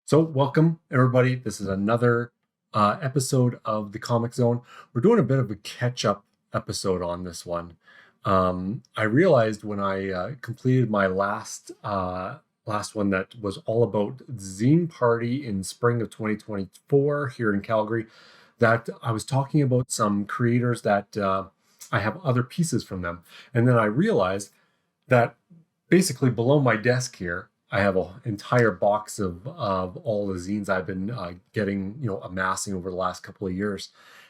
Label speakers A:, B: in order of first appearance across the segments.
A: So welcome everybody. This is another episode of the Comic Zone. We're doing a bit of a catch-up episode on this one. I realized when I completed my last one that was all about Zine Party in spring of 2024 here in Calgary, that I was talking about some creators that I have other pieces from them, and then I realized that basically below my desk here, I have an entire box of all the zines I've been getting, amassing over the last couple of years,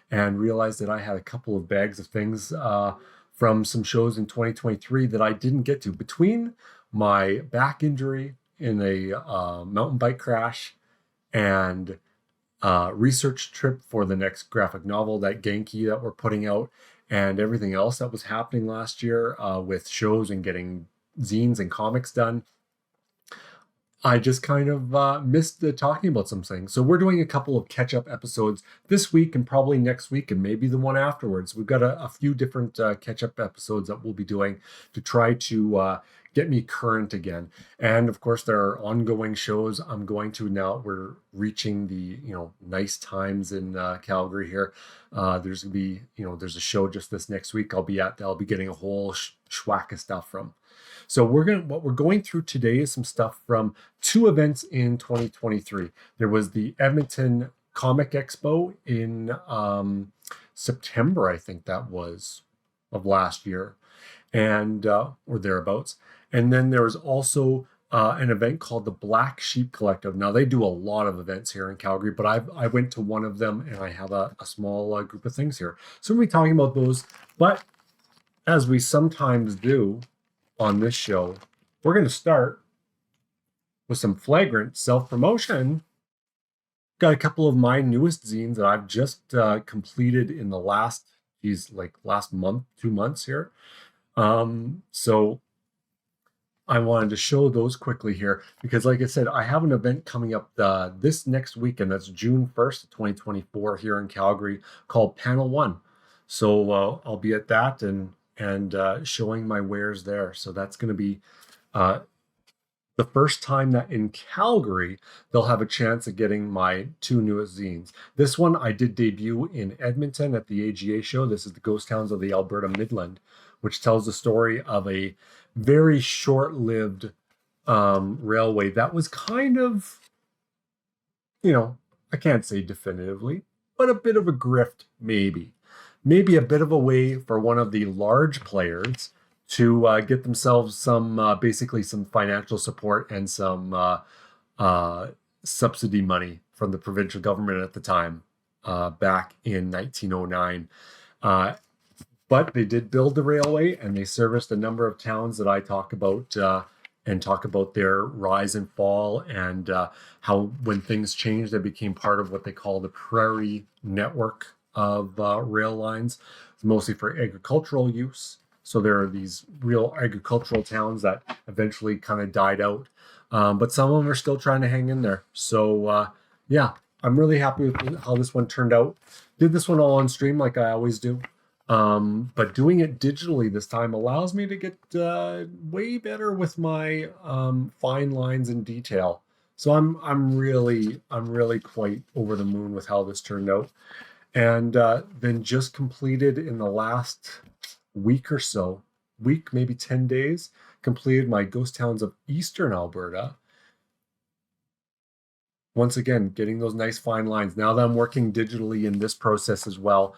A: and realized that I had a couple of bags of things from some shows in 2023 that I didn't get to between my back injury in a mountain bike crash and research trip for the next graphic novel, that Genki that we're putting out, and everything else that was happening last year with shows and getting zines and comics done. I just kind of missed talking about some things. So we're doing a couple of catch-up episodes this week and probably next week and maybe the one afterwards. We've got a few different catch-up episodes that we'll be doing to try to get me current again. And of course, there are ongoing shows I'm going to now. We're reaching the nice times in Calgary here. There's gonna be there's a show just this next week I'll be at. That I'll be getting a whole schwack of stuff from. So what we're going through today is some stuff from two events in 2023. There was the Edmonton Comic Expo in September, I think that was, of last year, and or thereabouts. And then there was also an event called the Black Sheep Collective. Now they do a lot of events here in Calgary, but I went to one of them, and I have a small group of things here. So we'll be talking about those. But as we sometimes do on this show, we're going to start with some flagrant self-promotion. Got a couple of my newest zines that I've just completed in the last month, 2 months here. So I wanted to show those quickly here because, like I said, I have an event coming up this next weekend. That's June 1st, 2024 here in Calgary, called Panel 1. So I'll be at that and showing my wares there. So that's going to be the first time that in Calgary they'll have a chance at getting my two newest zines. This one I did debut in Edmonton at the AGA show. This is the Ghost Towns of the Alberta Midland, which tells the story of a very short-lived railway that was kind of, I can't say definitively, but a bit of a grift, maybe a bit of a way for one of the large players to get themselves some basically some financial support and some subsidy money from the provincial government at the time, back in 1909. But they did build the railway, and they serviced a number of towns that I talk about and talk about their rise and fall, and how when things changed, they became part of what they call the Prairie Network of rail lines, mostly for agricultural use. So there are these real agricultural towns that eventually kind of died out, but some of them are still trying to hang in there. So yeah, I'm really happy with how this one turned out. Did this one all on stream like I always do, but doing it digitally this time allows me to get way better with my fine lines and detail. So I'm really quite over the moon with how this turned out. And then just completed in the last week or so, maybe 10 days, completed my Ghost Towns of Eastern Alberta. Once again, getting those nice fine lines. Now that I'm working digitally in this process as well,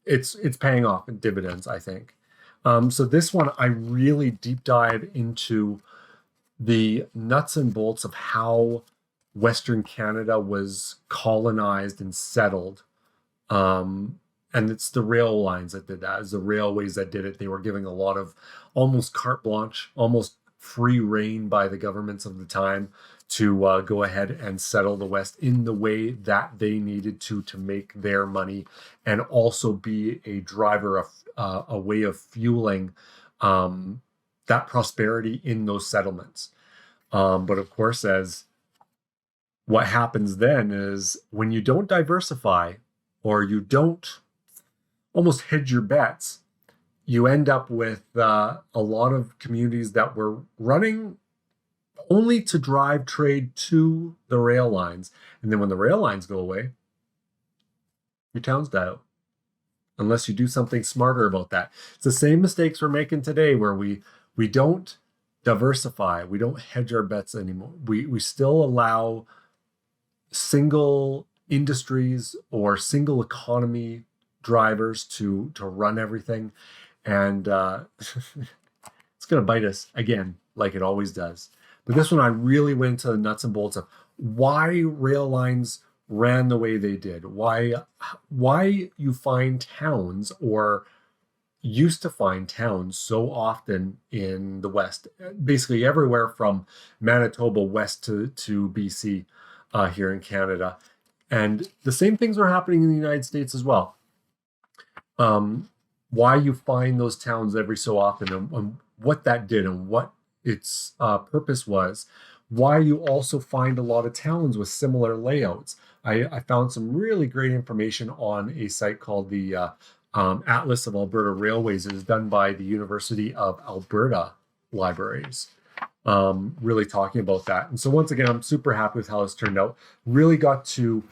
A: it's paying off in dividends, I think. So this one, I really deep dive into the nuts and bolts of how Western Canada was colonized and settled. And it's the rail lines that did that. It's the railways that did it. They were giving a lot of almost carte blanche, almost free reign by the governments of the time to go ahead and settle the West in the way that they needed to make their money, and also be a driver of a way of fueling that prosperity in those settlements. But of course, as what happens then is when you don't diversify, or you don't almost hedge your bets, you end up with a lot of communities that were running only to drive trade to the rail lines. And then when the rail lines go away, your town's die out. Unless you do something smarter about that. It's the same mistakes we're making today where we don't diversify. We don't hedge our bets anymore. We still allow single industries or single economy drivers to run everything. And it's going to bite us again, like it always does. But this one, I really went into the nuts and bolts of why rail lines ran the way they did, why you find towns, or used to find towns so often in the West, basically everywhere from Manitoba west to BC here in Canada. And the same things are happening in the United States as well. Why you find those towns every so often, and what that did and what its purpose was. Why you also find a lot of towns with similar layouts. I found some really great information on a site called the Atlas of Alberta Railways. It is done by the University of Alberta Libraries. Really talking about that. And so once again, I'm super happy with how this turned out. Really got to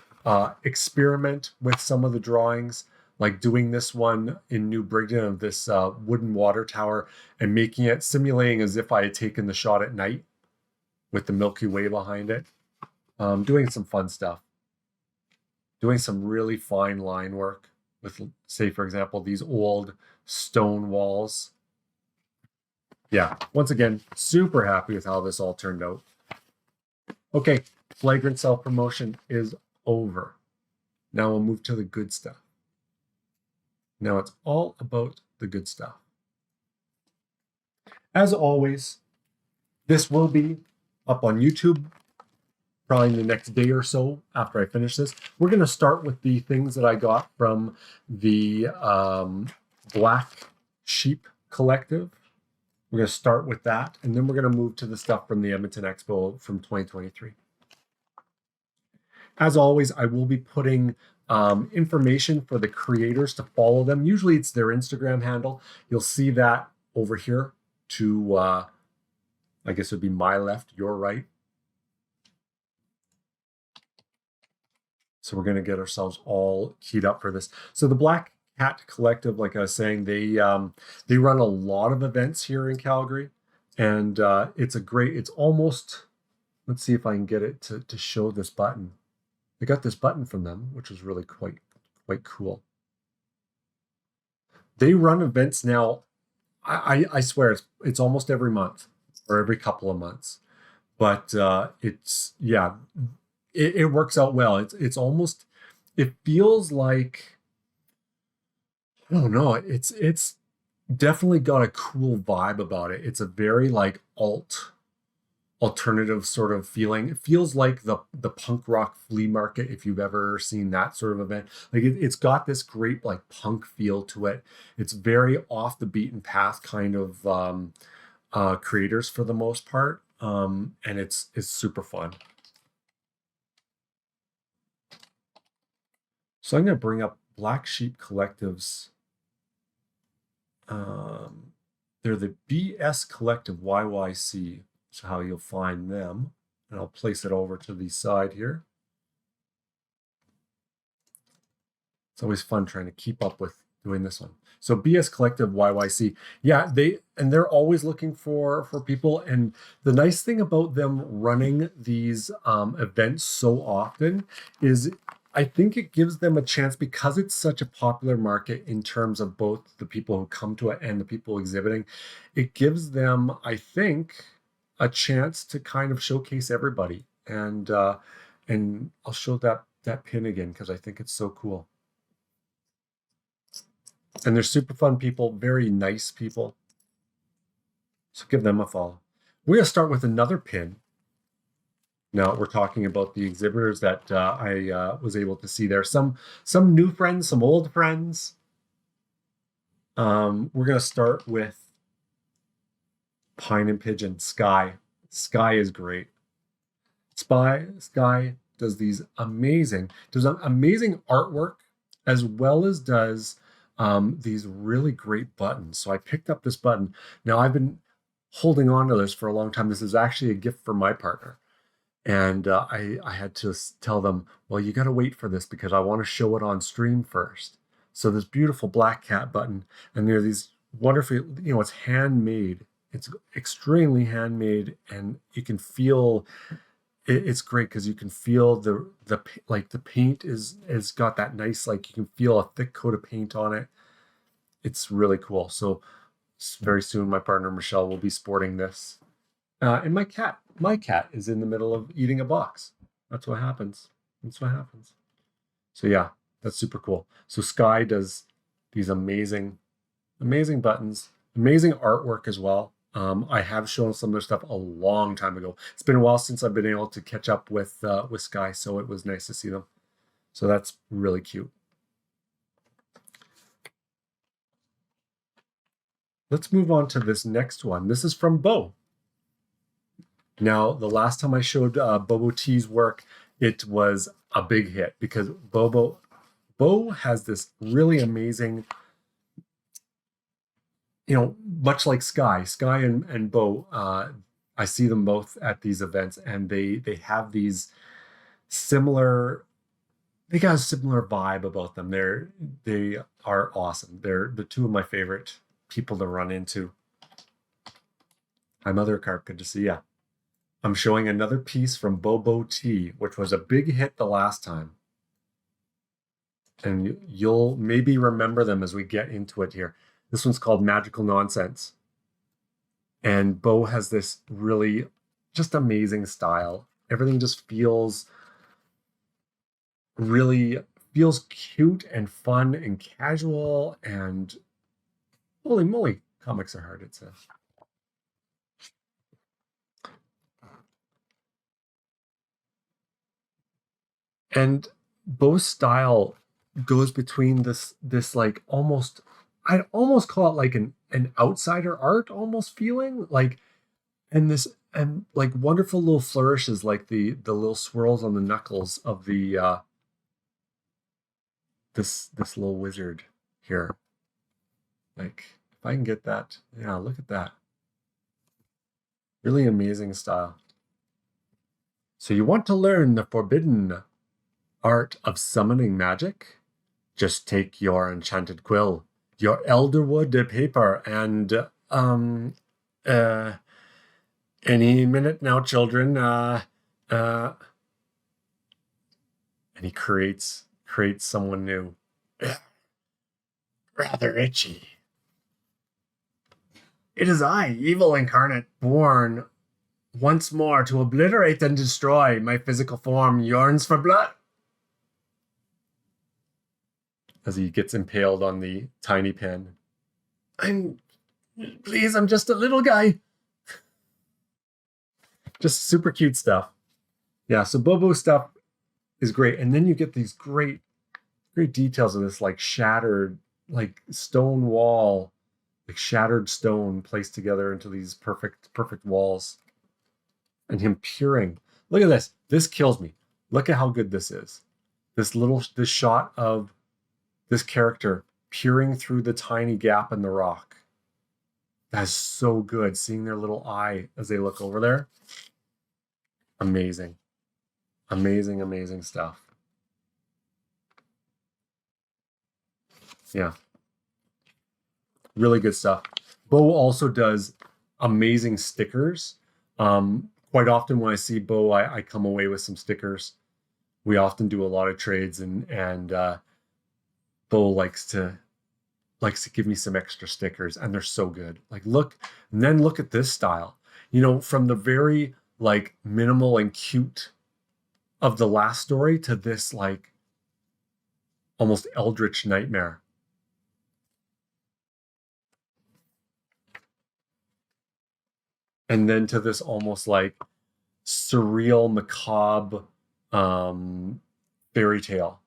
A: experiment with some of the drawings, like doing this one in New Brighton of this wooden water tower and making it, simulating as if I had taken the shot at night with the Milky Way behind it. Doing some fun stuff. Doing some really fine line work with, say, for example, these old stone walls. Yeah, once again, super happy with how this all turned out. Okay, flagrant self-promotion is over. Now we'll move to the good stuff. Now it's all about the good stuff. As always, this will be up on YouTube probably in the next day or so after I finish this. We're going to start with the things that I got from the Black Sheep Collective. We're going to start with that, and then we're going to move to the stuff from the Edmonton Expo from 2023. As always, I will be putting information for the creators to follow them. Usually it's their Instagram handle. You'll see that over here to, I guess it would be my left, your right. So we're going to get ourselves all keyed up for this. So the Black Cat Collective, like I was saying, they run a lot of events here in Calgary, and it's almost, let's see if I can get it to show this button. I got this button from them, which was really quite cool. They run events now. I swear it's almost every month or every couple of months, but it works out well. It's almost, it feels like, I don't know. It's definitely got a cool vibe about it. It's a very like alternative sort of feeling. It feels like the punk rock flea market, if you've ever seen that sort of event. Like it's got this great like punk feel to it. It's very off the beaten path kind of creators for the most part, and it's super fun. So I'm going to bring up Black Sheep Collectives. They're the BS Collective YYC. So how you'll find them. And I'll place it over to the side here. It's always fun trying to keep up with doing this one. So BS Collective YYC. Yeah, they're always looking for people. And the nice thing about them running these events so often is I think it gives them a chance, because it's such a popular market in terms of both the people who come to it and the people exhibiting. It gives them, I think, a chance to kind of showcase everybody. And I'll show that pin again because I think it's so cool. And they're super fun people, very nice people. So give them a follow. We're going to start with another pin. Now we're talking about the exhibitors that I was able to see there. Some new friends, some old friends. We're going to start with Pine and Pigeon, Skye. Skye is great. Skye does these amazing artwork, as well as does these really great buttons. So I picked up this button. Now I've been holding on to this for a long time. This is actually a gift for my partner. And I had to tell them, well, you got to wait for this because I want to show it on stream first. So this beautiful black cat button, and there are these wonderful, it's handmade. It's extremely handmade, and you can feel it's great because you can feel the paint is got that nice, like you can feel a thick coat of paint on it. It's really cool. So very soon my partner Michelle will be sporting this. And my cat is in the middle of eating a box. That's what happens. That's what happens. So yeah, that's super cool. So Skye does these amazing buttons, amazing artwork as well. I have shown some of their stuff a long time ago. It's been a while since I've been able to catch up with Skye, so it was nice to see them. So that's really cute. Let's move on to this next one. This is from Bo. Now, the last time I showed Bobo T's work, it was a big hit because Bo has this really amazing, much like Skye and Bo, I see them both at these events, and they have these similar, they got a similar vibe about them. They are awesome. They're the two of my favorite people to run into. Hi, Mother Carp, good to see ya. I'm showing another piece from Bobo T, which was a big hit the last time. And you'll maybe remember them as we get into it here. This one's called Magical Nonsense. And Bo has this really just amazing style. Everything just feels cute and fun and casual, and holy moly, comics are hard, it says. And Bo's style goes between this like almost, I'd almost call it like an outsider art almost feeling, like, and like wonderful little flourishes, like the little swirls on the knuckles of the this little wizard here. Like, if I can get that, yeah, look at that. Really amazing style. So you want to learn the forbidden art of summoning magic? Just take your enchanted quill, your elderwood paper, and any minute now, children. And he creates someone new. Rather itchy. It is I, evil incarnate, born once more to obliterate and destroy. My physical form yearns for blood. As he gets impaled on the tiny pen. Please, I'm just a little guy. Just super cute stuff. Yeah, so Bobo stuff is great. And then you get these great details of this like shattered, like stone wall, like shattered stone placed together into these perfect walls. And him peering. Look at this. This kills me. Look at how good this is. This shot of this character peering through the tiny gap in the rock. That's so good. Seeing their little eye as they look over there. Amazing. Amazing, amazing stuff. Yeah. Really good stuff. Bo also does amazing stickers. Quite often when I see Bo, I come away with some stickers. We often do a lot of trades, and Bo likes to give me some extra stickers, and they're so good. Like, look at this style. From the very like minimal and cute of the last story to this like almost eldritch nightmare. And then to this almost like surreal, macabre fairy tale.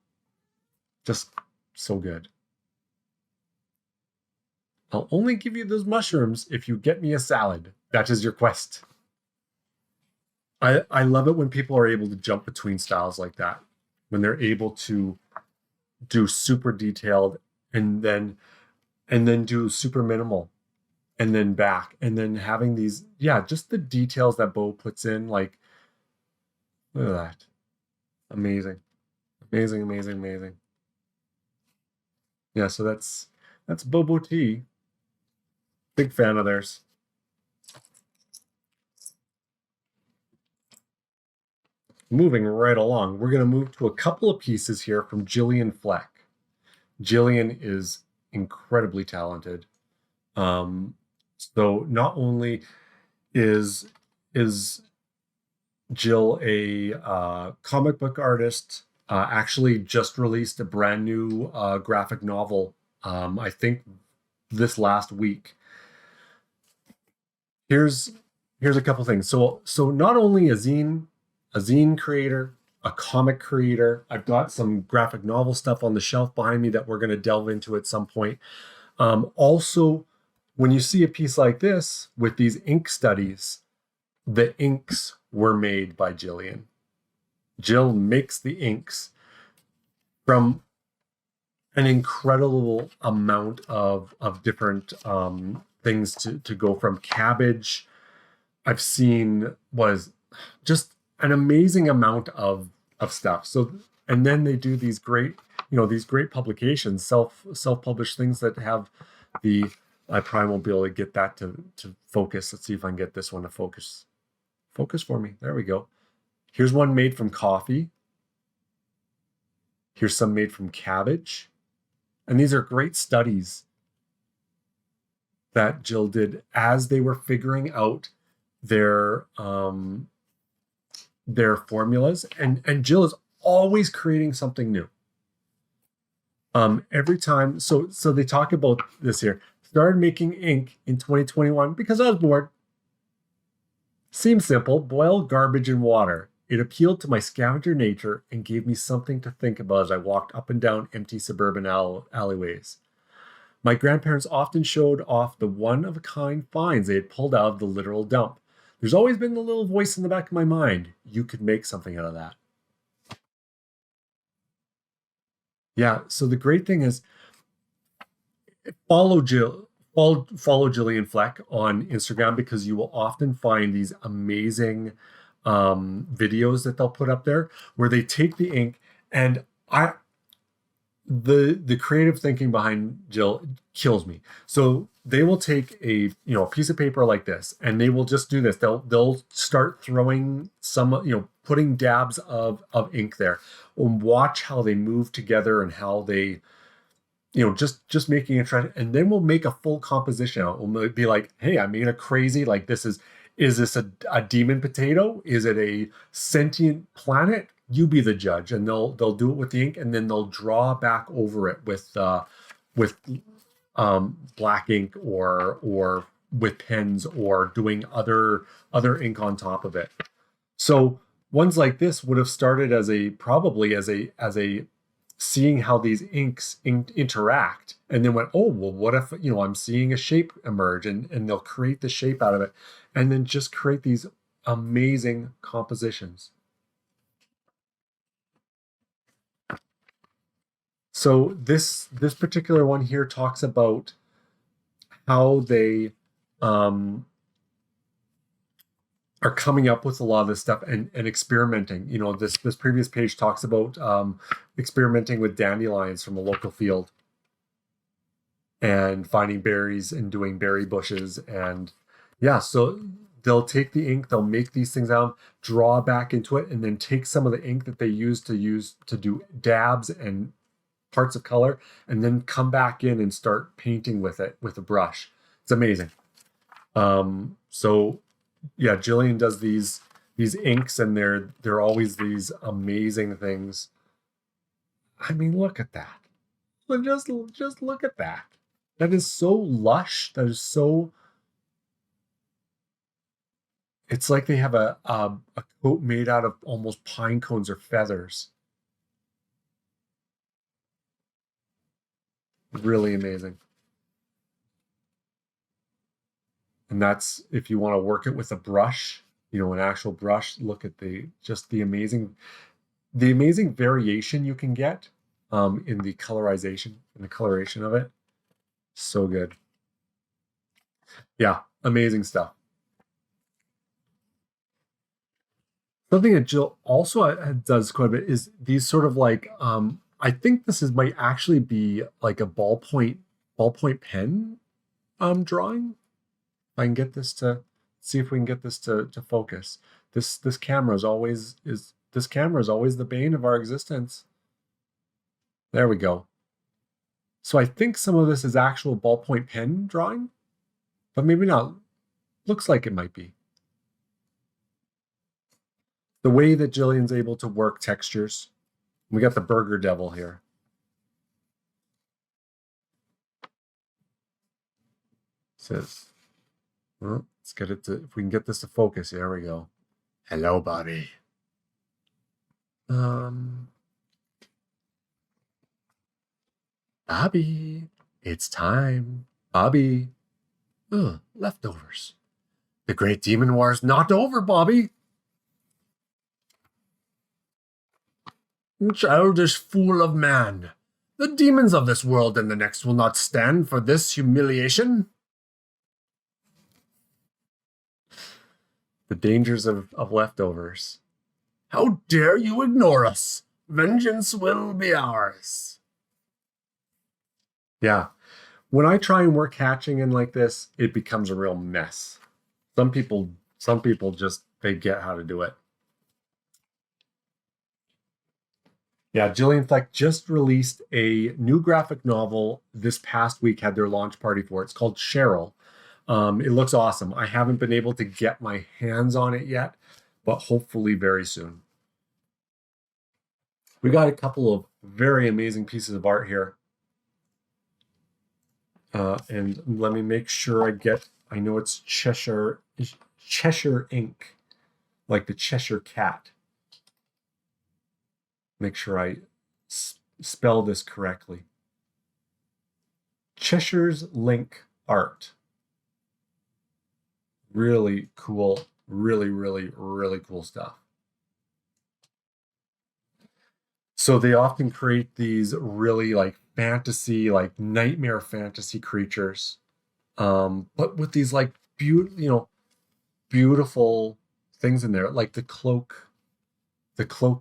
A: Just so good. I'll only give you those mushrooms if you get me a salad. That is your quest. I love it when people are able to jump between styles like that. When they're able to do super detailed and then do super minimal and then back, and then having these, yeah, just the details that Bo puts in, like, look at that. Amazing. Amazing, amazing, amazing. Yeah, so that's Bobo T. Big fan of theirs. Moving right along, we're going to move to a couple of pieces here from Jillian Fleck. Jillian is incredibly talented. So not only is Jill a comic book artist, actually just released a brand new graphic novel, I think this last week. Here's a couple things. So not only a zine creator, a comic creator. I've got some graphic novel stuff on the shelf behind me that we're going to delve into at some point. Also, when you see a piece like this with these ink studies, the inks were made by Jillian. Jill makes the inks from an incredible amount of different things to go from cabbage. I've seen was just an amazing amount of stuff. So, and then they do these great, these great publications, self-published things that have the, I probably won't be able to get that to focus. Let's see if I can get this one to focus for me. There we go. Here's one made from coffee. Here's some made from cabbage. And these are great studies that Jill did as they were figuring out their formulas. And Jill is always creating something new. Every time, so they talk about this here. Started making ink in 2021 because I was bored. Seems simple, boil garbage in water. It appealed to my scavenger nature and gave me something to think about as I walked up and down empty suburban alleyways. My grandparents often showed off the one-of-a-kind finds they had pulled out of the literal dump. There's always been the little voice in the back of my mind. You could make something out of that. Yeah, so the great thing is follow Jillian Fleck on Instagram, because you will often find these amazing videos that they'll put up there where they take the ink, and the creative thinking behind Jill kills me. So they will take a piece of paper like this, and they will just do this. They'll start throwing some, putting dabs of ink there, and watch how they move together and how they, just making a trend. And then we'll make a full composition out. We'll be like, hey, I made a crazy, like, this is this a demon potato? Is it a sentient planet? You be the judge. And they'll do it with the ink, and then they'll draw back over it with black ink or with pens, or doing other ink on top of it. So ones like this would have started as a seeing how these inks interact, and then went, oh, well, what if, I'm seeing a shape emerge, and they'll create the shape out of it, and then just create these amazing compositions. So this particular one here talks about how they are coming up with a lot of this stuff and experimenting. This previous page talks about experimenting with dandelions from a local field and finding berries and doing berry bushes. And yeah, so they'll take the ink, they'll make these things out, draw back into it, and then take some of the ink that they use to do dabs and parts of color, and then come back in and start painting with it with a brush. It's amazing. So yeah, Jillian does these inks, and they're always these amazing things. I mean, look at that. Just look at that. That is so lush. That is so. It's like they have a coat made out of almost pine cones or feathers. Really amazing. And that's, if you want to work it with a brush, an actual brush, look at the amazing variation you can get in the coloration of it. So good. Yeah, amazing stuff. Something that Jill also does quite a bit is these sort of like I think this might actually be like a ballpoint pen drawing. If I can get this to see if we can get this to focus. This camera is always the bane of our existence. There we go. So I think some of this is actual ballpoint pen drawing, but maybe not. Looks like it might be. The way that Jillian's able to work textures. We got the Burger Devil here. Says, well, let's get it to, if we can get this to focus. There we go. Hello, Bobby. Bobby, it's time. Bobby. Ugh, leftovers. The Great Demon War's not over, Bobby. Childish fool of man. The demons of this world and the next will not stand for this humiliation. The dangers of leftovers. How dare you ignore us? Vengeance will be ours. Yeah. When I try and work hatching in like this, it becomes a real mess. Some people just, they get how to do it. Yeah, Jillian Fleck just released a new graphic novel this past week, had their launch party for it. It's called Cheryl. It looks awesome. I haven't been able to get my hands on it yet, but hopefully very soon. We got a couple of very amazing pieces of art here. And let me make sure I know it's Cheshire ink, like the Cheshire cat. Make sure I spell this correctly. Cheshire's Link art. Really cool, really, really, really cool stuff. So they often create these really like fantasy, like nightmare fantasy creatures, but with these like beautiful things in there, like the cloak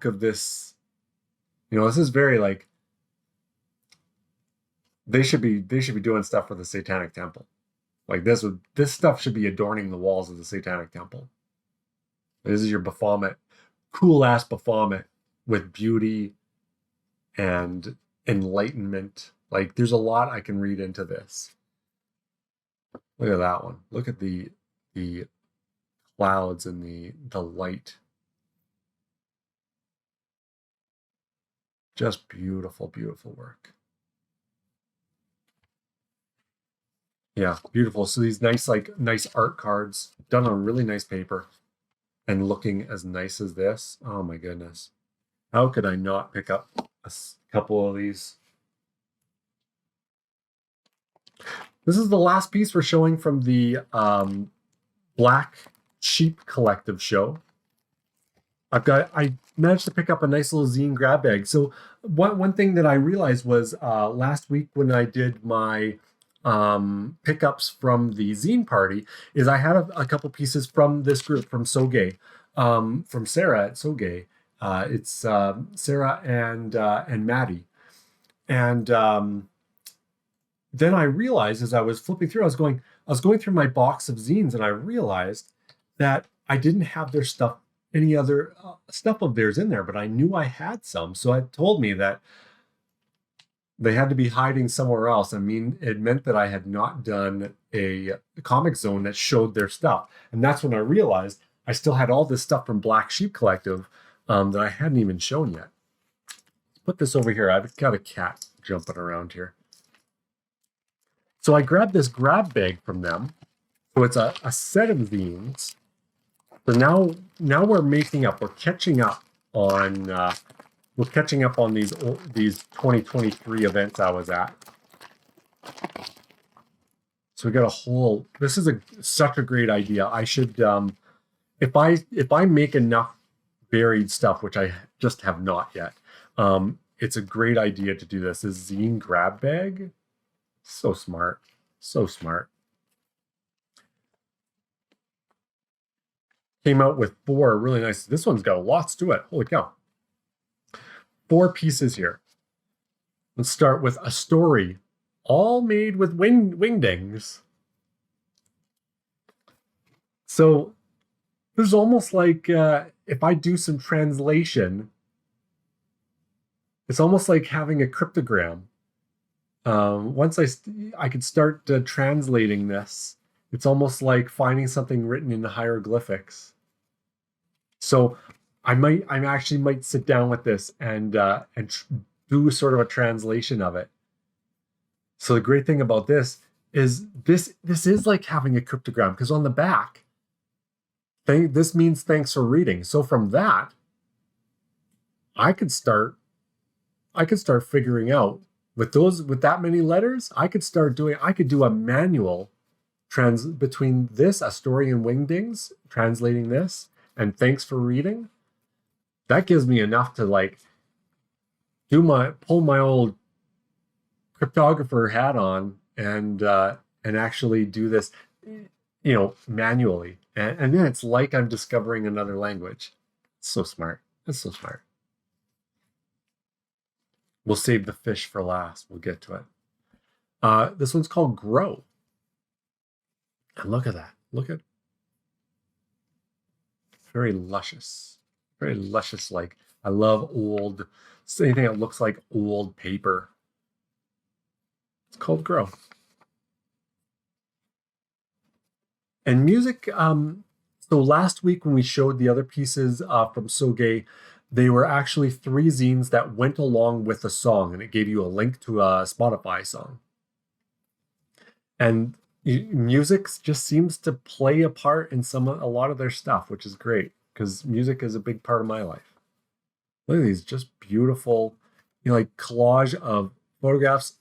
A: of this. This is very like they should be doing stuff for the Satanic Temple. Like this stuff should be adorning the walls of the Satanic Temple. This is your Baphomet, cool ass Baphomet with beauty and enlightenment. Like there's a lot I can read into this. Look at that one. Look at the clouds and the light. Just beautiful, beautiful work. Yeah, beautiful. So these nice art cards done on really nice paper and looking as nice as this. Oh my goodness. How could I not pick up a couple of these? This is the last piece we're showing from the Black Sheep Collective show. I managed to pick up a nice little zine grab bag. So one thing that I realized was last week when I did my pickups from the zine party is I had a couple pieces from this group from Soge, from Sarah at Soge. It's Sarah and Maddie. And then I realized as I was flipping through, I was going through my box of zines, and I realized that I didn't have their stuff, any other stuff of theirs in there, but I knew I had some. So it told me that they had to be hiding somewhere else. I mean, it meant that I had not done a Comic Zone that showed their stuff. And that's when I realized I still had all this stuff from Black Sheep Collective that I hadn't even shown yet. Let's put this over here. I've got a cat jumping around here. So I grabbed this grab bag from them. So it's a set of zines. So now we're making up. We're catching up on these 2023 events I was at. So we got a whole. This is such a great idea. I should if I make enough buried stuff, which I just have not yet. It's a great idea to do this. This zine grab bag. So smart. So smart. came out with 4 really nice. This one's got lots to it. Holy cow. 4 pieces here. Let's start with a story, all made with wingdings. So there's almost like if I do some translation, it's almost like having a cryptogram. Once I could start translating this, it's almost like finding something written in hieroglyphics. So I actually might sit down with this and do sort of a translation of it. So the great thing about this is this is like having a cryptogram, because on the back, this means thanks for reading. So from that, I could start figuring out with that many letters, I could do a manual between this, a story in wingdings, translating this, and thanks for reading. That gives me enough to like pull my old cryptographer hat on and actually do this, manually. And then it's like I'm discovering another language. It's so smart. That's so smart. We'll save the fish for last. We'll get to it. This one's called Grow. And look at that. Look at very luscious. Very luscious. Like, I love anything that looks like old paper. It's called Grow. And music, so last week when we showed the other pieces from So Gay, they were actually 3 zines that went along with a song, and it gave you a link to a Spotify song. And music just seems to play a part in a lot of their stuff, which is great, because music is a big part of my life. Look at these just beautiful, like collage of photographs,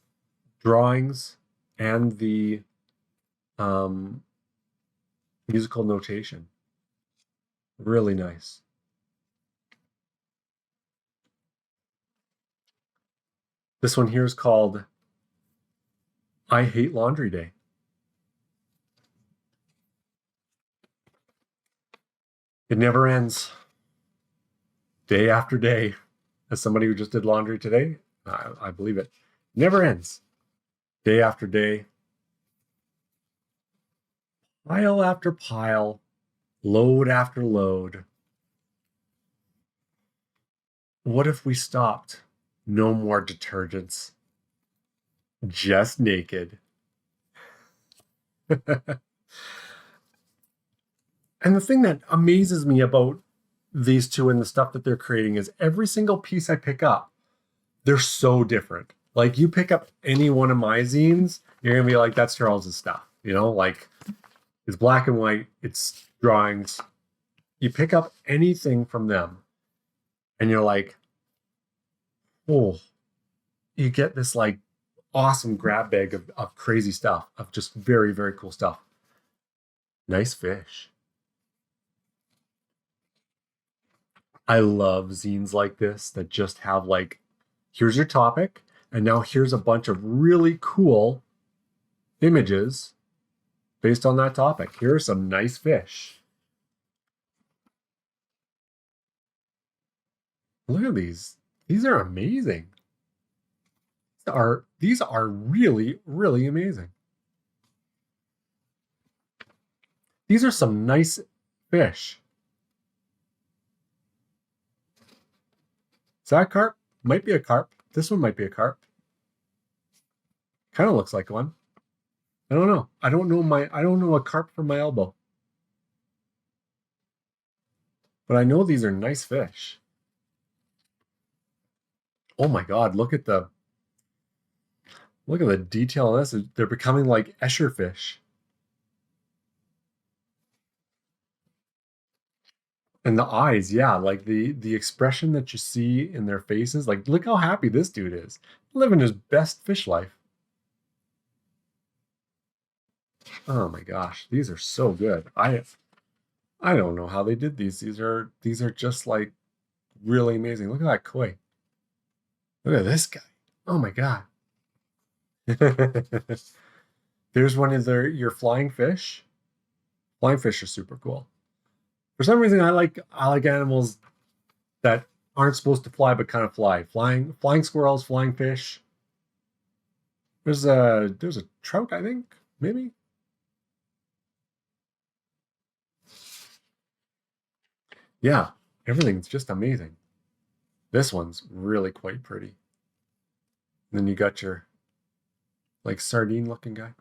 A: drawings, and the musical notation. Really nice. This one here is called I Hate Laundry Day. It never ends. Day after day. As somebody who just did laundry today, I believe it. Never ends. Day after day. Pile after pile. Load after load. What if we stopped? No more detergents. Just naked. And the thing that amazes me about these two and the stuff that they're creating is every single piece I pick up, they're so different. Like, you pick up any one of my zines, you're going to be like, that's Charles's stuff. Like, it's black and white, it's drawings. You pick up anything from them, and you're like, oh, you get this like awesome grab bag of crazy stuff, of just very, very cool stuff. Nice fish. I love zines like this that just have like, here's your topic, and now here's a bunch of really cool images based on that topic. Here are some nice fish. Look at these. These are amazing. These are really, really amazing. These are some nice fish. Is that a carp? Might be a carp. This one might be a carp. Kind of looks like one. I don't know. I don't know a carp from my elbow. But I know these are nice fish. Oh my God, look at the detail on this. They're becoming like Escher fish. And the eyes, yeah, like the expression that you see in their faces, like, look how happy this dude is. Living his best fish life. Oh my gosh, these are so good. I don't know how they did these. These are just like really amazing. Look at that koi. Look at this guy. Oh my God. There's one of your flying fish. Flying fish are super cool. For some reason, I like animals that aren't supposed to fly but kind of fly. Flying squirrels, flying fish. There's a trout, I think, maybe. Yeah, everything's just amazing. This one's really quite pretty. And then you got your like sardine looking guy.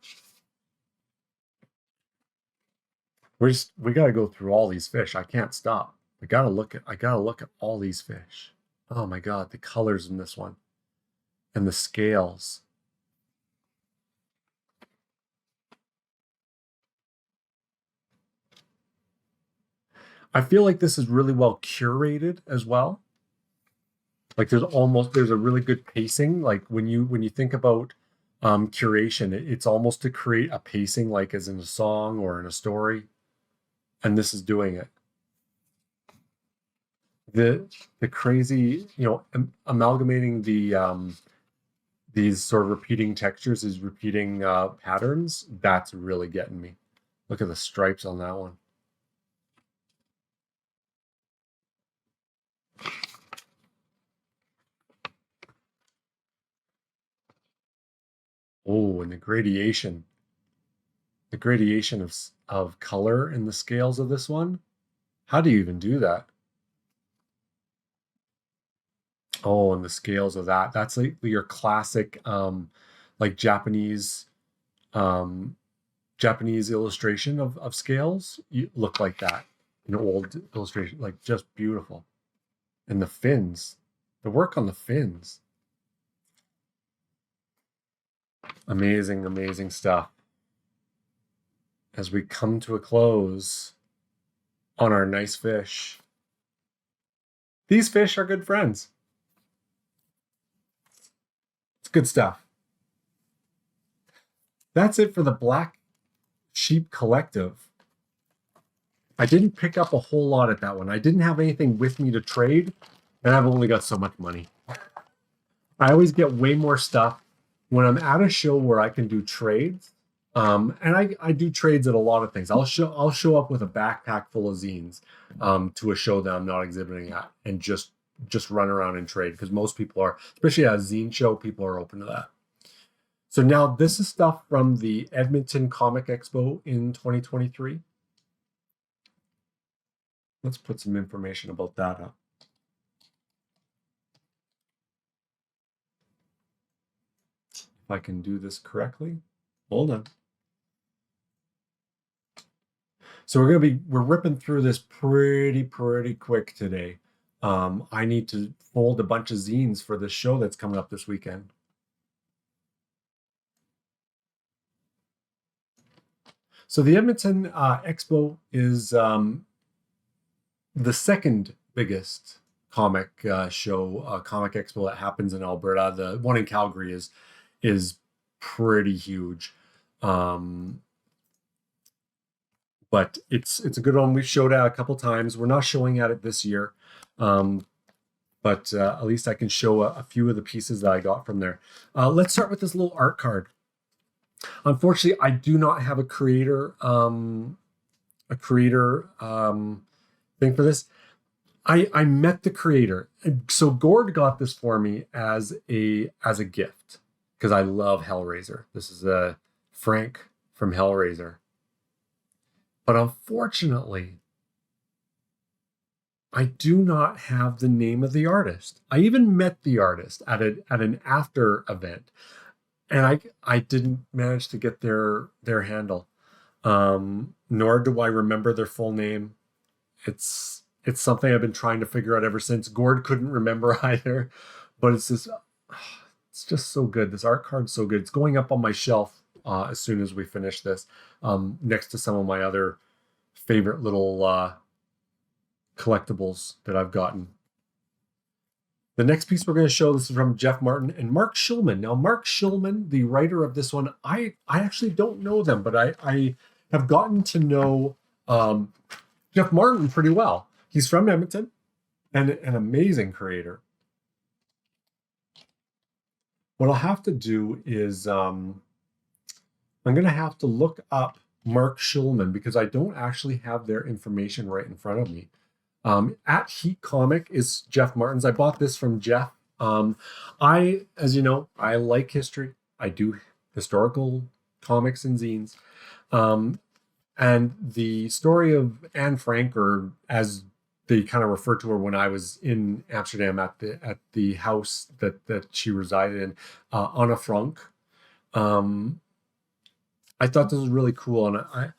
A: We gotta go through all these fish. I can't stop. I gotta look at all these fish. Oh my god, the colors in this one and the scales. I feel like this is really well curated as well. Like there's a really good pacing. Like when you think about curation, it's almost to create a pacing like as in a song or in a story. And this is doing it. The crazy, amalgamating these sort of repeating textures, is repeating patterns, that's really getting me. Look at the stripes on that one. Oh, and the gradation of color in the scales of this one. How do you even do that? Oh, and the scales of that. That's like your classic like um Japanese illustration of scales. You look like that. An old illustration, like just beautiful. And the fins. The work on the fins. Amazing, amazing stuff. As we come to a close on our nice fish. These fish are good friends. It's good stuff. That's it for the Black Sheep Collective. I didn't pick up a whole lot at that one. I didn't have anything with me to trade, and I've only got so much money. I always get way more stuff when I'm at a show where I can do trades. And I do trades at a lot of things. I'll show up with a backpack full of zines to a show that I'm not exhibiting at, and just run around and trade, because most people are, especially at a zine show, people are open to that. So now this is stuff from the Edmonton Comic Expo in 2023. Let's put some information about that up. If I can do this correctly. Hold on. So we're ripping through this pretty quick today. I need to fold a bunch of zines for this show that's coming up this weekend. So the Edmonton Expo is the second biggest comic show, comic expo that happens in Alberta. The one in Calgary is pretty huge. But it's a good one. We've showed at a couple times. We're not showing at it this year. But at least I can show a few of the pieces that I got from there. Let's start with this little art card. Unfortunately, I do not have a creator thing for this. I met the creator. So Gord got this for me as a gift, because I love Hellraiser. This is a Frank from Hellraiser. But unfortunately, I do not have the name of the artist. I even met the artist at an after event, and I didn't manage to get their handle. Nor do I remember their full name. It's something I've been trying to figure out ever since. Gord couldn't remember either, but it's just so good. This art card's so good. It's going up on my shelf as soon as we finish this, next to some of my other favorite little collectibles that I've gotten. The next piece we're going to show, this is from Jeff Martin and Mark Schulman. Now, Mark Schulman, the writer of this one, I actually don't know them, but I have gotten to know Jeff Martin pretty well. He's from Edmonton and an amazing creator. What I'll have to do is I'm going to have to look up Mark Schulman, because I don't actually have their information right in front of me. At Heat Comic is Jeff Martins. I bought this from Jeff. As you know, I like history. I do historical comics and zines. Um, and the story of Anne Frank, or as they kind of referred to her when I was in Amsterdam at the house that she resided in, Anna Frank. Um, I thought this was really cool, and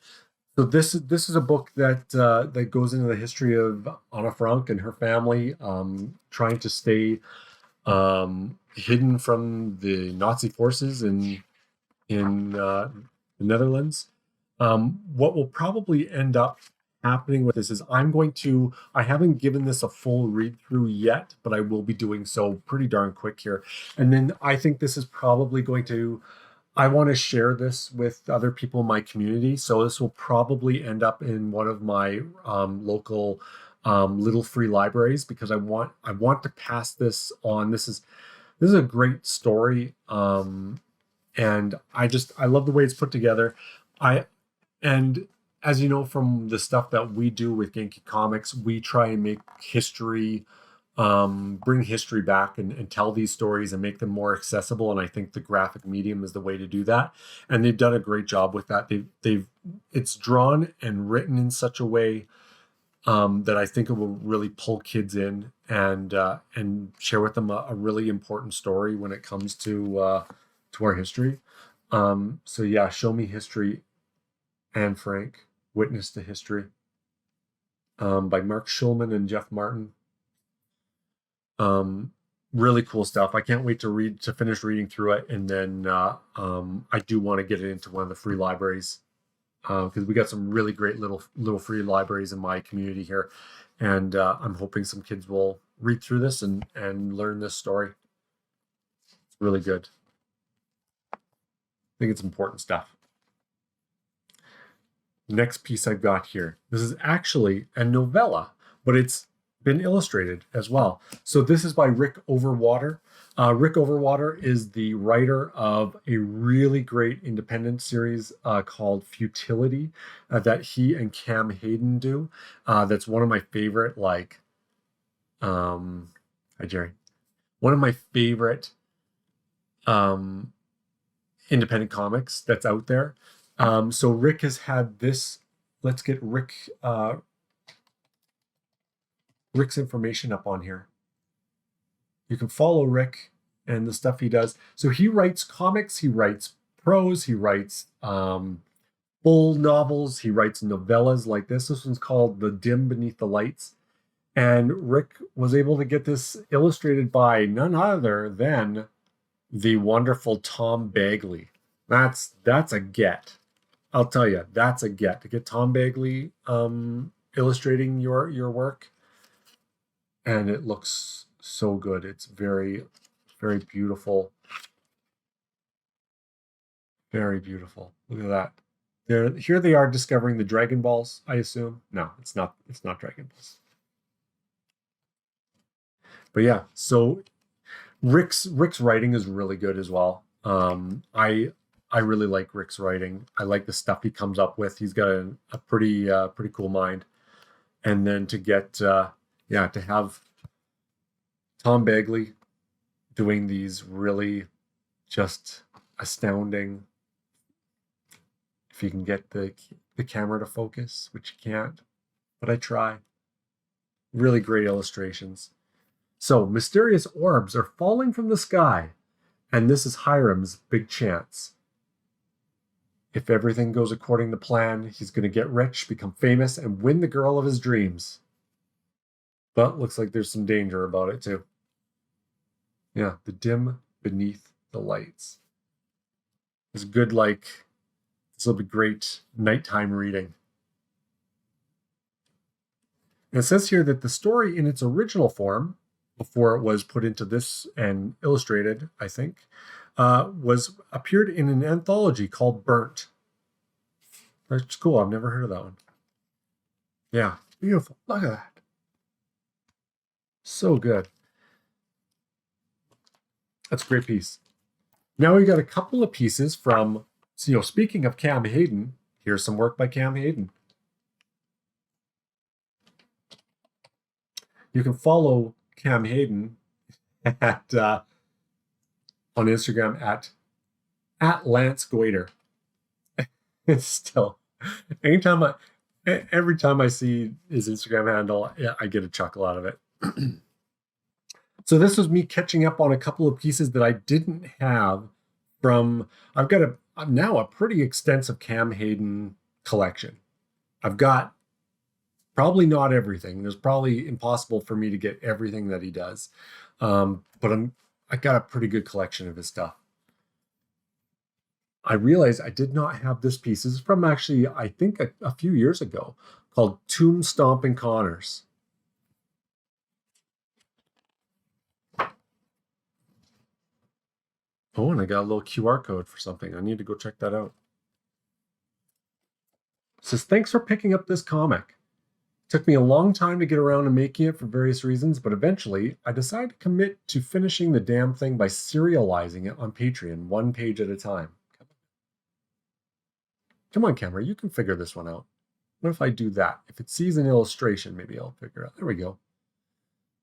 A: so this is a book that goes into the history of Anna Frank and her family, trying to stay hidden from the Nazi forces in the Netherlands. What will probably end up happening with this is I haven't given this a full read through yet, but I will be doing so pretty darn quick here. And then I think this is probably I want to share this with other people in my community. So this will probably end up in one of my local little free libraries, because I want to pass this on. This is a great story. And I love the way it's put together. I and as you know from the stuff that we do with Genki Comics, we try and make history, bring history back and tell these stories and make them more accessible. And I think the graphic medium is the way to do that. And they've done a great job with that. It's drawn and written in such a way that I think it will really pull kids in and share with them a really important story when it comes to our history. So yeah, Show Me History, Anne Frank, Witness to History, by Mark Schulman and Jeff Martin. Really cool stuff. I can't wait to finish reading through it, and then I do want to get it into one of the free libraries, because we got some really great little free libraries in my community here, and I'm hoping some kids will read through this and learn this story. It's really good. I think it's important stuff. Next piece I've got here. This is actually a novella, but it's been illustrated as well. So this is by Rick Overwater. Rick Overwater is the writer of a really great independent series called Futility that he and Cam Hayden do. That's one of my favorite, hi Jerry. One of my favorite independent comics that's out there. So Rick has had this. Let's get Rick's information up on here. You can follow Rick and the stuff he does. So he writes comics, he writes prose, he writes full novels, he writes novellas like this. This one's called The Dim Beneath the Lights. And Rick was able to get this illustrated by none other than the wonderful Tom Bagley. That's a get. I'll tell you, that's a get. To get Tom Bagley illustrating your work, and it looks so good. It's very, very beautiful. Very beautiful. Look at that. Here they are discovering the Dragon Balls, I assume. No, it's not Dragon Balls. But yeah, so Rick's writing is really good as well. I really like Rick's writing. I like the stuff he comes up with. He's got a pretty cool mind. And then to have Tom Bagley doing these really just astounding, if you can get the camera to focus, which you can't, but I try. Really great illustrations. So, mysterious orbs are falling from the sky, and this is Hiram's big chance. If everything goes according to plan, he's going to get rich, become famous, and win the girl of his dreams. But looks like there's some danger about it too. Yeah, The Dim Beneath the Lights. It's good, this will be great nighttime reading. And it says here that the story in its original form, before it was put into this and illustrated, I think, appeared in an anthology called Burnt. That's cool. I've never heard of that one. Yeah, beautiful. Look at that. So good. That's a great piece. Now we got a couple of pieces from, speaking of Cam Hayden, here's some work by Cam Hayden. You can follow Cam Hayden at on Instagram at Lance Goiter. It's still every time I see his Instagram handle, I get a chuckle out of it. So this was me catching up on a couple of pieces that I didn't have from. I've got now a pretty extensive Cam Hayden collection. I've got probably not everything. There's probably impossible for me to get everything that he does, but I got a pretty good collection of his stuff. I realized I did not have this piece. This is from actually, I think, a few years ago, called Tomb Stomping Connors. Oh, and I got a little QR code for something. I need to go check that out. It says, thanks for picking up this comic. It took me a long time to get around to making it for various reasons, but eventually I decided to commit to finishing the damn thing by serializing it on Patreon, one page at a time. Come on, camera, you can figure this one out. What if I do that? If it sees an illustration, maybe I'll figure it out. There we go.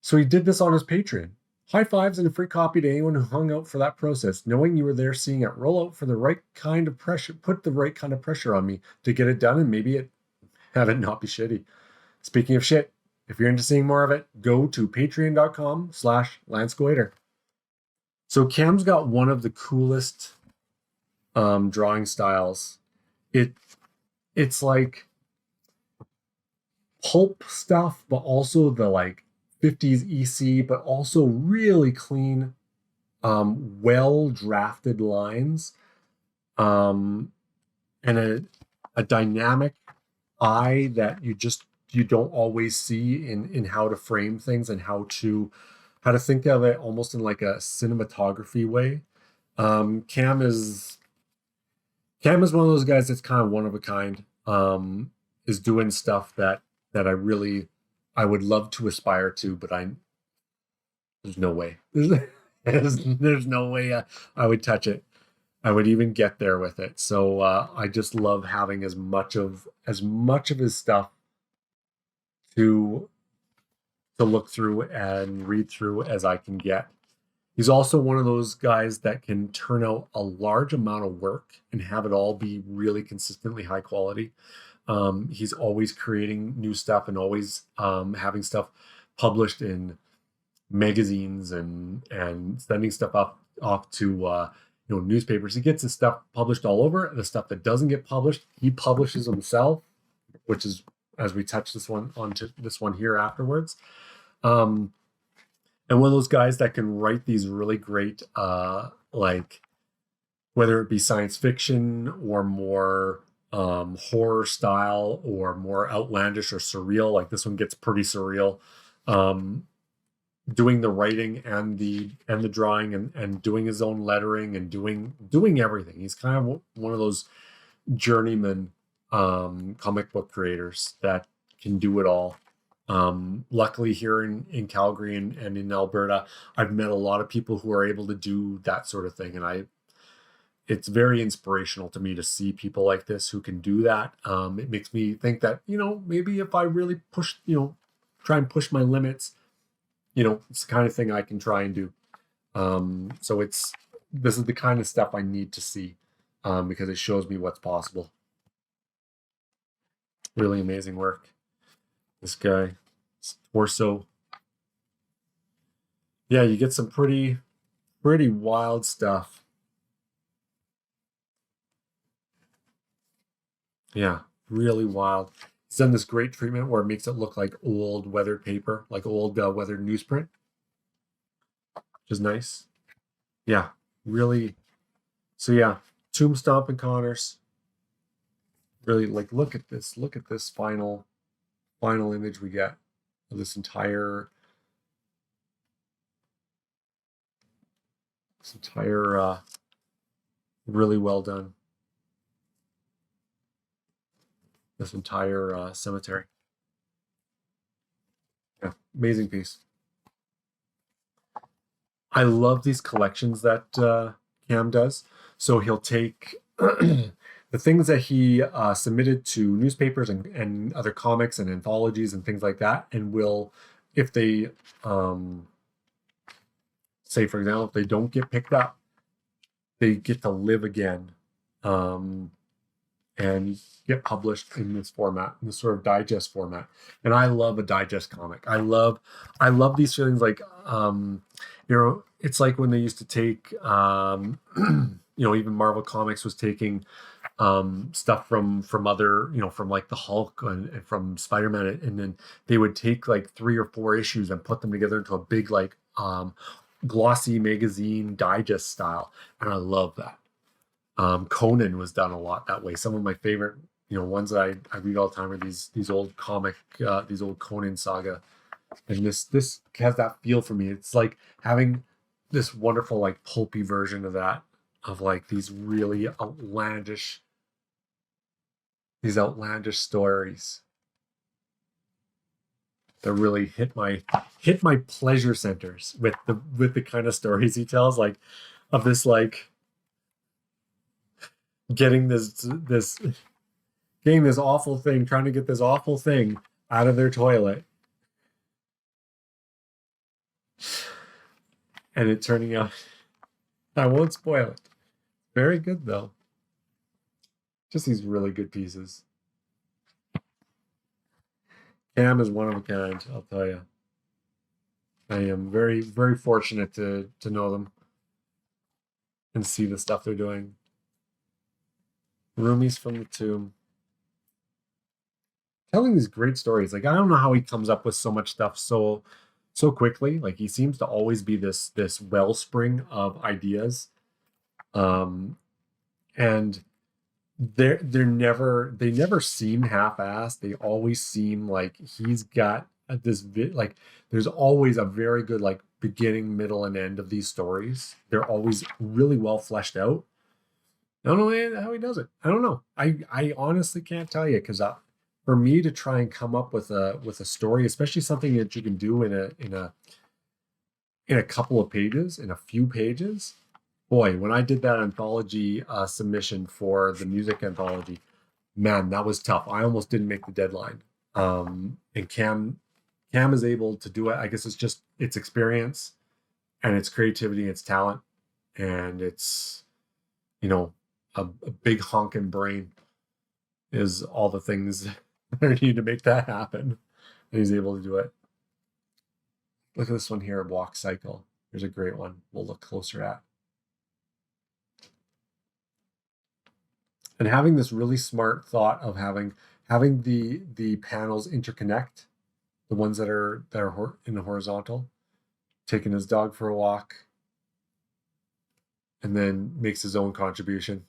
A: So he did this on his Patreon. High fives and a free copy to anyone who hung out for that process, knowing you were there seeing it roll out for the right kind of pressure, put the right kind of pressure on me to get it done and maybe have it not be shitty. Speaking of shit, if you're into seeing more of it, go to patreon.com/Lance Goiter. So Cam's got one of the coolest drawing styles. It's like pulp stuff, but also the like 50s EC, but also really clean, well drafted lines, and a dynamic eye that you don't always see in how to frame things and how to think of it almost in like a cinematography way. Cam is one of those guys that's kind of one of a kind, is doing stuff that I would love to aspire to, but there's no way. There's no way I would touch it. I would even get there with it. So I just love having as much of his stuff to look through and read through as I can get. He's also one of those guys that can turn out a large amount of work and have it all be really consistently high quality. He's always creating new stuff and always having stuff published in magazines and sending stuff off to newspapers. He gets his stuff published all over. The stuff that doesn't get published, he publishes himself, which is, as we touch this one onto this one here afterwards. And one of those guys that can write these really great, like whether it be science fiction or more horror style or more outlandish or surreal, like this one gets pretty surreal, doing the writing and the drawing and doing his own lettering and doing everything. He's kind of one of those journeyman comic book creators that can do it all. Luckily here in Calgary and in Alberta, I've met a lot of people who are able to do that sort of thing, and it's very inspirational to me to see people like this who can do that. It makes me think that, maybe if I really push, try and push my limits, it's the kind of thing I can try and do. So this is the kind of stuff I need to see, because it shows me what's possible. Really amazing work. This guy, torso. Yeah, you get some pretty wild stuff. Yeah, really wild. He's done this great treatment where it makes it look like old weathered paper, like old weathered newsprint, which is nice. Yeah, really. So yeah, Tomb Stomping Connors. Really, like, look at this final image we get of this entire really well done. This entire cemetery. Yeah, amazing piece. I love these collections that Cam does. So he'll take the things that he submitted to newspapers and other comics and anthologies and things like that, and will, if they say, for example, if they don't get picked up, they get to live again and get published in this format, in this sort of digest format. And I love a digest comic. I love these feelings like, it's like when they used to take, even Marvel Comics was taking stuff from other, from like the Hulk and from Spider-Man, and then they would take like 3 or 4 issues and put them together into a big like glossy magazine digest style, and I love that. Conan was done a lot that way. Some of my favorite ones that I read all the time are these old Conan saga, and this has that feel for me. It's like having this wonderful like pulpy version of that, of like these really outlandish stories that really hit my pleasure centers with the kind of stories he tells, like of this like getting this awful thing, trying to get this awful thing out of their toilet, and it turning out, I won't spoil it. Very good though. Just these really good pieces. Cam is one of a kind, I'll tell you. I am very, very fortunate to know them and see the stuff they're doing. Roomies from the Tomb. Telling these great stories. Like, I don't know how he comes up with so much stuff so quickly. Like, he seems to always be this wellspring of ideas. And they never seem half-assed. They always seem like he's got this like there's always a very good like beginning, middle, and end of these stories. They're always really well fleshed out. I don't know how he does it. I don't know. I honestly can't tell you, because for me to try and come up with a story, especially something that you can do in a couple of pages, in a few pages. Boy, when I did that anthology submission for the music anthology, man, that was tough. I almost didn't make the deadline. And Cam is able to do it. I guess it's experience, and it's creativity, it's talent, and it's, a big honking brain is all the things that are needed to make that happen. And he's able to do it. Look at this one here, Walk Cycle. Here's a great one we'll look closer at. And having this really smart thought of having the panels interconnect, the ones that are in the horizontal, taking his dog for a walk, and then makes his own contribution.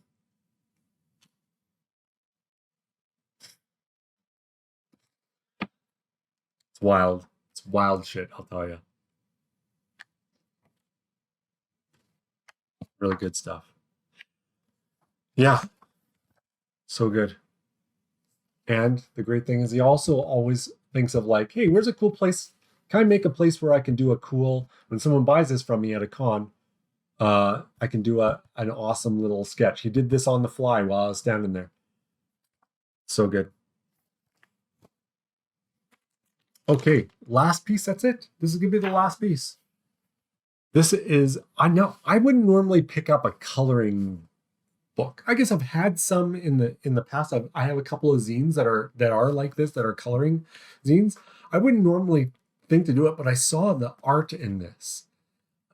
A: It's wild. It's wild shit, I'll tell you. Really good stuff. Yeah. So good. And the great thing is he also always thinks of like, hey, where's a cool place? Can I make a place where I can do when someone buys this from me at a con, I can do an awesome little sketch. He did this on the fly while I was standing there. So good. Okay, last piece, that's it. This is gonna be the last piece. This is, I know, I wouldn't normally pick up a coloring book. I guess I've had some in the past. I have a couple of zines that are like this, that are coloring zines. I wouldn't normally think to do it, but I saw the art in this.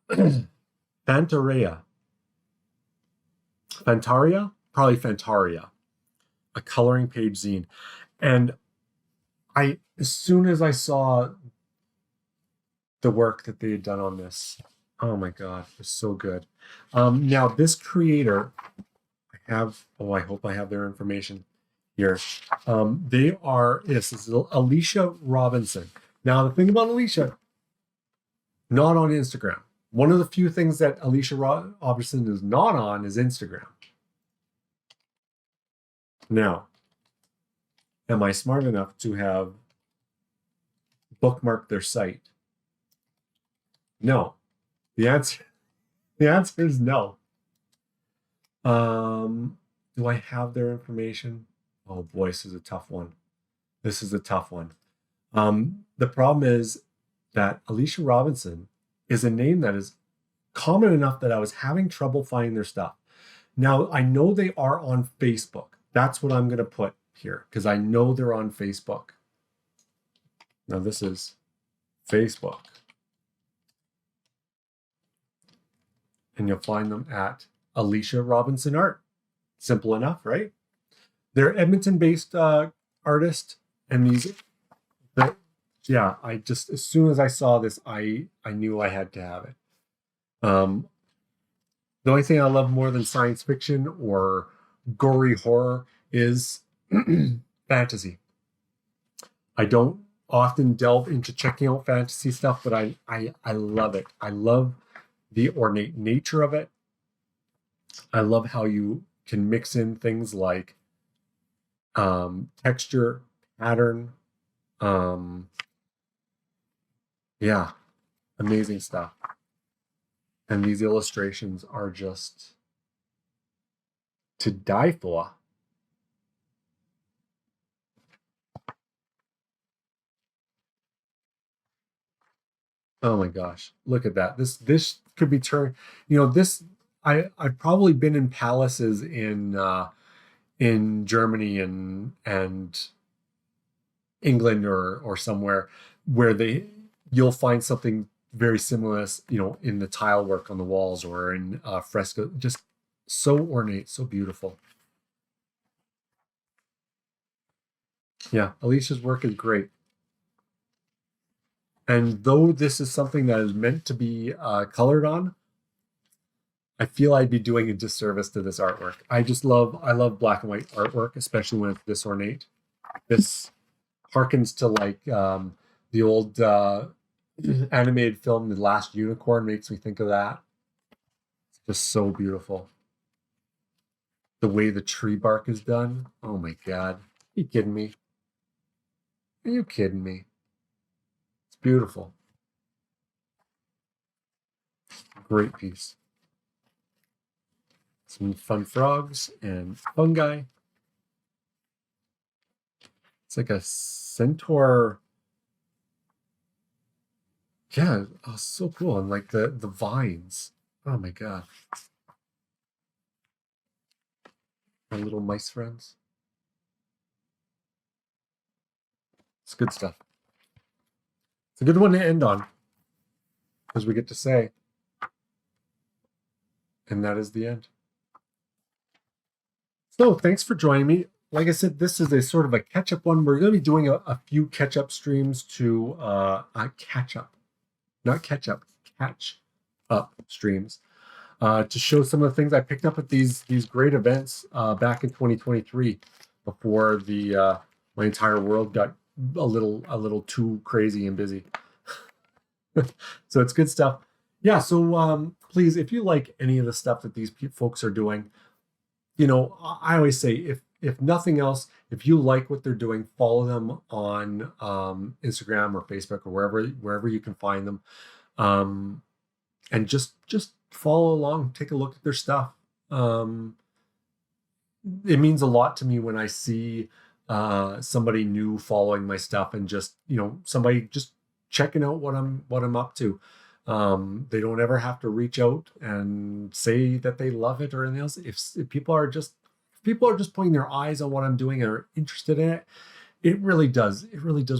A: Fantaria, probably Fantaria, a coloring page zine. And as soon as I saw the work that they had done on this, oh my God, it was so good. Now this creator, I hope I have their information here. This is Alicia Robinson. Now the thing about Alicia, not on Instagram. One of the few things that Alicia Robinson is not on is Instagram. Now, am I smart enough to have bookmarked their site? No. The answer is no. Do I have their information? Oh boy, this is a tough one. This is a tough one. The problem is that Alicia Robinson is a name that is common enough that I was having trouble finding their stuff. Now, I know they are on Facebook. That's what I'm going to put here because I know they're on Facebook. Now, this is Facebook. And you'll find them at Alicia Robinson Art. Simple enough, right? They're Edmonton-based artist, and yeah, I just, as soon as I saw this, I knew I had to have it. The only thing I love more than science fiction or gory horror is fantasy. I don't often delve into checking out fantasy stuff, but I love it. I love the ornate nature of it. I love how you can mix in things like texture, pattern. Yeah, amazing stuff. And these illustrations are just to die for. Oh my gosh, look at that. This could be turned, this I've probably been in palaces in Germany and England or somewhere where you'll find something very similar, in the tile work on the walls or in fresco, just so ornate, so beautiful. Yeah, Alicia's work is great. And though this is something that is meant to be colored on, I feel I'd be doing a disservice to this artwork. I love black and white artwork, especially when it's this ornate. This harkens to like the old animated film, The Last Unicorn, makes me think of that. It's just so beautiful. The way the tree bark is done. Oh my God. Are you kidding me? Are you kidding me? It's beautiful. Great piece. Some fun frogs and fungi. It's like a centaur. Yeah, oh, so cool. And like the vines. Oh my God. My little mice friends. It's good stuff. It's a good one to end on, because we get to say, and that is the end. So thanks for joining me. Like I said, this is a sort of a catch-up one. We're going to be doing a few catch-up streams to catch-up streams to show some of the things I picked up at these great events back in 2023 before my entire world got a little too crazy and busy. So it's good stuff. Yeah, so please, if you like any of the stuff that these folks are doing, I always say, if nothing else, if you like what they're doing, follow them on Instagram or Facebook or wherever you can find them, and just follow along, take a look at their stuff. It means a lot to me when I see somebody new following my stuff and just somebody just checking out what I'm up to. They don't ever have to reach out and say that they love it or anything else. If people are just putting their eyes on what I'm doing and are interested in it, it really does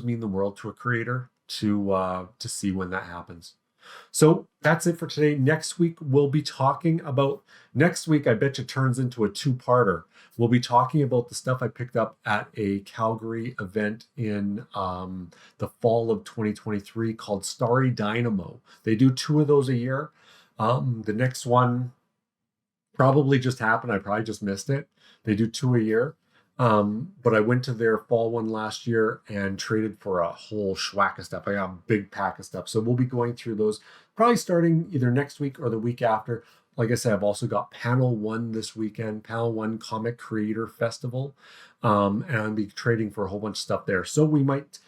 A: mean the world to a creator to see when that happens. So that's it for today. Next week, I bet you turns into a two-parter. We'll be talking about the stuff I picked up at a Calgary event in the fall of 2023 called Starry Dynamo. They do 2 of those a year. The next one probably just happened. I probably just missed it. They do 2 a year. But I went to their fall one last year and traded for a whole schwack of stuff. I got a big pack of stuff. So we'll be going through those probably starting either next week or the week after. Like I said, I've also got panel 1 this weekend, panel 1 Comic Creator Festival. And I'll be trading for a whole bunch of stuff there. So we might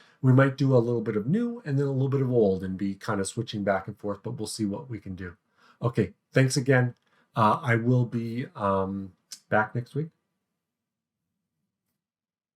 A: do a little bit of new and then a little bit of old and be kind of switching back and forth, but we'll see what we can do. Okay, thanks again. I will be back next week.